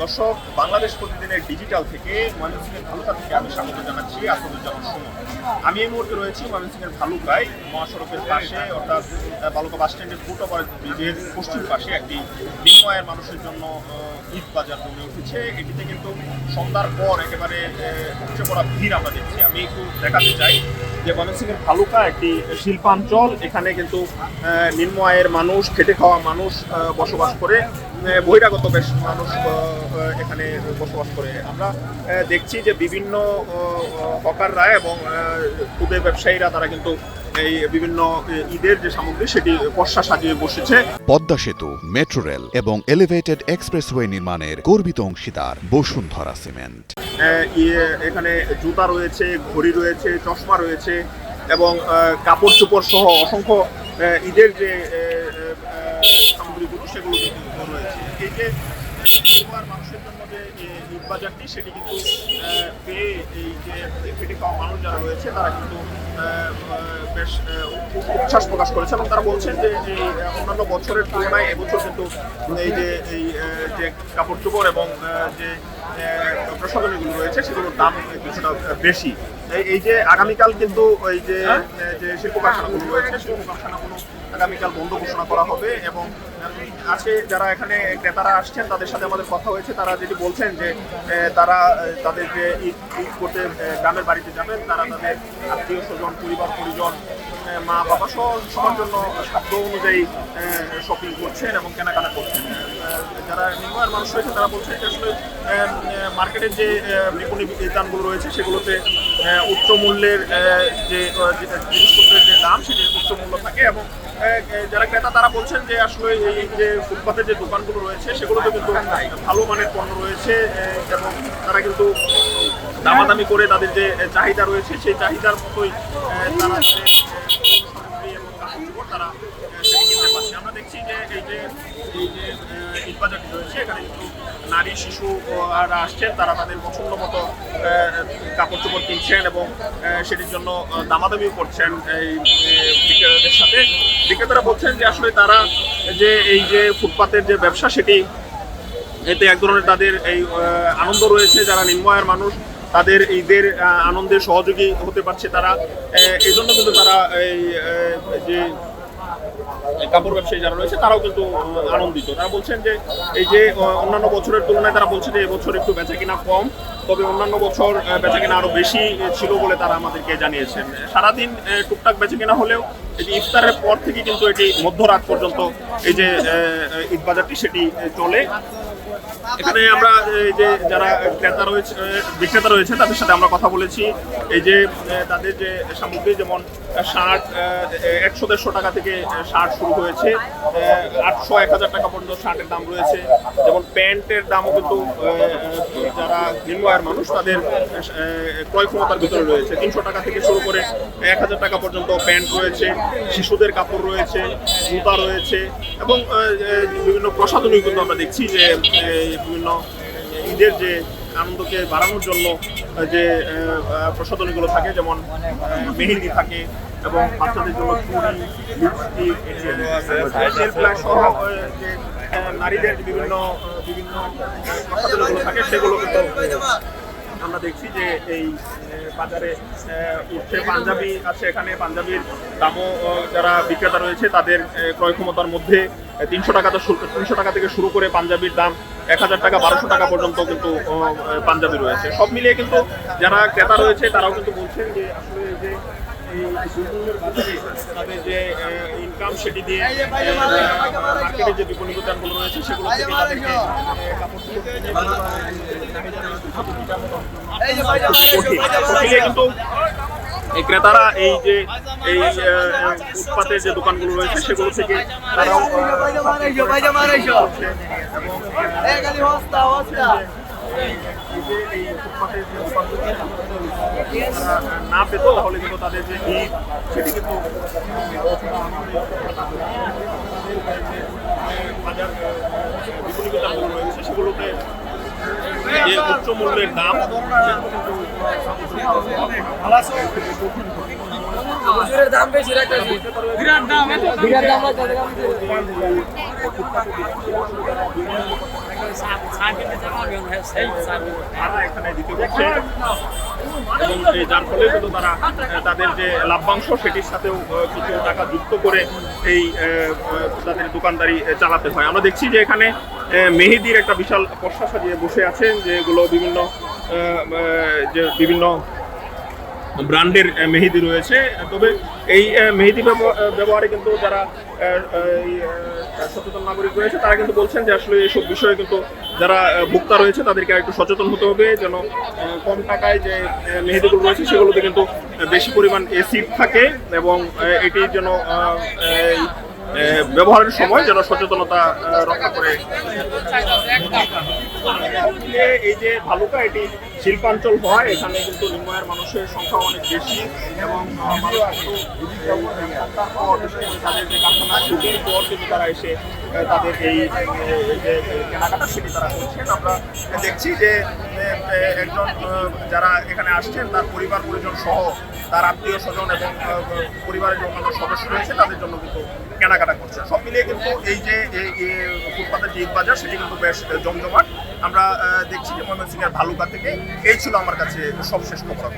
দর্শক, বাংলাদেশ প্রতিদিনের ডিজিটাল থেকে ময়মনসিংহের ভালুকা থেকে আমি স্বাগত জানাচ্ছি আসাদুজ্জামান সুমন। আমি এই মুহূর্তে রয়েছি ময়মনসিংহের ভালুকায়, মহাসড়কের পাশে অর্থাৎ ভালুকা বাস স্ট্যান্ডের ফুট ওভার ব্রিজের পশ্চিম পাশে একটি নিম্ন আয়ের মানুষের জন্য ঈদ বাজার জমে উঠেছে। এটিতে কিন্তু সন্ধ্যার পর একেবারে উপচে পড়া ভিড় আমরা দেখছি। আমি একটু দেখাতে চাই যে ময়মনসিংহের ভালুকা একটি শিল্পাঞ্চল। এখানে কিন্তু নিম্ন আয়ের মানুষ, খেটে খাওয়া মানুষ বসবাস করে, বহিরাগত বেশ মানুষ এখানে বসবাস করে। আমরা দেখছি যে বিভিন্ন হকাররা এবং ক্ষুদে ব্যবসায়ীরা তারা কিন্তু এই বিভিন্ন ঈদের যে সামগ্রী সেটি পসরা সাজিয়ে বসেছে। পদ্মা সেতু, মেট্রো রেল এবং এলিভেটেড এক্সপ্রেসওয়ে নির্মাণের গর্বিত অংশীদার বসুন্ধরা সিমেন্ট। এখানে জুতা রয়েছে, ঘড়ি রয়েছে, চশমা রয়েছে এবং কাপড় চোপড় সহ অসংখ্য ঈদের যে সামগ্রীগুলো সেগুলো রয়েছে। এই যে মানুষের জন্য যে ঈদ বাজারটি সেটি কিন্তু পেয়ে এই যে খেটে খাওয়া মানুষ যারা রয়েছে তারা কিন্তু বেশ উচ্ছ্বাস প্রকাশ করেছে এবং তারা বলছেন যে এই অন্যান্য বছরের তুলনায় এবছর কিন্তু এই যে কাপড় চোপড় এবং যে প্রসাধনীগুলো রয়েছে সেগুলোর দাম কিছুটা বেশি। এই যে আগামীকাল কিন্তু ওই যে শিল্প কারখানাগুলো রয়েছে, শিল্প কারখানাগুলো আগামীকাল বন্ধ ঘোষণা করা হবে এবং আজকে যারা এখানে ক্রেতারা আসছেন তাদের সাথে আমাদের কথা হয়েছে। তারা যেটি বলছেন যে তারা তাদের যে ঈদ করতে গ্রামের বাড়িতে যাবেন, তারা তাদের আত্মীয় স্বজন, পরিবার পরিজন, মা বাবা সবার জন্য সাধ্য অনুযায়ী শপিং করছেন এবং কেনাকাটা করছেন। যারা নিম্ন মানুষ রয়েছে তারা বলছেন যে আসলে মার্কেটের যে বিপণী বিতানগুলো রয়েছে সেগুলোতে উচ্চ মূল্যের যে জিনিসপত্রের যে দাম সেটি উচ্চ মূল্য থাকে এবং যারা ক্রেতা তারা বলছেন যে আসলে এই যে ফুটপাতের যে দোকানগুলো রয়েছে সেগুলোতে কিন্তু ভালো মানের পণ্য রয়েছে এবং তারা কিন্তু দামাদামি করে তাদের যে চাহিদা রয়েছে সেই চাহিদার মতোই তারা তারা সেটি কিনতে পারছে। আমরা দেখছি যে এই যে ঈদ বাজারটি রয়েছে এখানে কিন্তু নারী শিশু আর আসছেন, তারা তাদের পছন্দ মতো কাপড় চোপড় কিনছেন এবং সেটির জন্য দামাদামিও করছেন এই বিক্রেতাদের সাথে। বিক্রেতারা বলছেন যে আসলে তারা যে এই যে ফুটপাতের যে ব্যবসা সেটি এতে এক ধরনের তাদের এই আনন্দ রয়েছে। যারা নিম্ন আয়ের মানুষ তাদের ঈদের আনন্দের সহযোগী হতে পারছে তারা, এই জন্য কিন্তু তারা এই যে কাপড় ব্যবসায়ী যারা রয়েছে তারাও কিন্তু আনন্দিত। তারা বলছেন যে এই যে অন্যান্য বছরের তুলনায় তারা বলছে যে এবছর একটু বেচাকেনা কম, তবে অন্যান্য বছর বেচাকেনা আরো বেশি ছিল বলে তারা আমাদেরকে জানিয়েছেন। সারাদিন টুকটাক বেচাকেনা হলেও এই যে ইফতারের পর থেকে কিন্তু এটি মধ্যরাত পর্যন্ত এই যে ঈদ বাজারটি সেটি চলে। এখানে আমরা এই যে যারা ক্রেতা রয়েছে, বিক্রেতা রয়েছে তাদের সাথে আমরা কথা বলেছি। এই যে তাদের যে সামগ্রী যেমন শার্ট 100-150 টাকা থেকে শার্ট শুরু হয়েছে, 800-1000 টাকা পর্যন্ত শার্টের দাম রয়েছে। যেমন প্যান্টের দামও কিন্তু যারা নিম্ন আয়ের মানুষ তাদের ক্রয় ক্ষমতার ভিতরে রয়েছে। 300 টাকা থেকে শুরু করে 1000 টাকা পর্যন্ত প্যান্ট রয়েছে, শিশুদের কাপড় রয়েছে, জুতা রয়েছে এবং বিভিন্ন প্রসাধনী কিন্তু আমরা দেখছি যে বিভিন্ন ঈদের যে আনন্দকে বাড়ানোর জন্য যে প্রসাধনীগুলো থাকে, যেমন মেহেন্দি থাকে এবং বাচ্চাদের জন্য চুড়ি, লিপস্টিক সহ যে নারীদের বিভিন্ন বিভিন্ন প্রসাধনীগুলো থাকে সেগুলো কিন্তু আমরা দেখছি যে এই বাজারে উঠছে। পাঞ্জাবি আছে, এখানে পাঞ্জাবির দামও যারা বিক্রেতা রয়েছে তাদের ক্রয় ক্ষমতার মধ্যে 300 টাকা থেকে শুরু করে পাঞ্জাবির দাম 1000 টাকা 1200 টাকা পর্যন্ত কিন্তু পাঞ্জাবি রয়েছে। সব মিলিয়ে কিন্তু যারা ক্রেতা রয়েছে তারাও কিন্তু বলছেন যে আসলে যে তাদের যে ইনকাম সেটি দিয়ে মার্কেটের যে বিপণী বিতানগুলো রয়েছে সেগুলো থেকে তাদেরকে কিন্তু এই ক্রেতারা এই যে এই ফুটপাতের যে দোকানগুলো রয়েছে সেগুলো থেকে তারাও না পেত তাহলে কিন্তু তাদের যে ঈদ সেটি কিন্তু বাজার বিপণী বিতানগুলো রয়েছে সেগুলোতে যে উচ্চ মূল্যের দাম দাম বেশি বিরাট দাম তারা এখানে দিতে হচ্ছে এবং যার ফলে কিন্তু তারা তাদের যে লাভ্যাংশ সেটির সাথেও কিছু টাকা যুক্ত করে এই তাদের দোকানদারি চালাতে হয়। আমরা দেখছি যে এখানে মেহেদির একটা বিশাল পসরা সাজিয়ে বসে আছেন, যেগুলো বিভিন্ন ব্র্যান্ডের মেহেদি রয়েছে। তবে এই মেহেদি ব্যবহারে কিন্তু যারা সচেতন নাগরিক রয়েছে তারা কিন্তু বলছেন যে আসলে এইসব বিষয়ে কিন্তু যারা ভোক্তা রয়েছে তাদেরকে একটু সচেতন হতে হবে, যেন কম টাকায় যে মেহেদিগুলো রয়েছে সেগুলোতে কিন্তু বেশি পরিমাণ অ্যাসিড থাকে এবং এটি যেন ব্যবহারের সময় যেন সচেতনতা রক্ষা করে। এই যে ভালুকা এটি শিল্পাঞ্চল হয়, এখানে কিন্তু নির্ময়ের মানুষের সংখ্যা অনেক বেশি এবং তাদের যে কারখানা ছুটির পর কিন্তু তারা এসে তাদের এই যে কেনাকাটা সেটি তারা করছেন। আমরা দেখছি যে একজন যারা এখানে আসছেন তার পরিবার পরিজন সহ তার আত্মীয় স্বজন এবং পরিবারের যে অন্যান্য সদস্য রয়েছে তাদের জন্য কিন্তু কেনাকাটা করছে। সব মিলিয়ে কিন্তু এই যে ফুটপাতের যে ঈদ বাজার সেটি কিন্তু বেশ জমজমাট। আমরা দেখছি যে ময়মনসিংহের ভালুকা থেকে এই ছিল আমার কাছে সবশেষ খবর।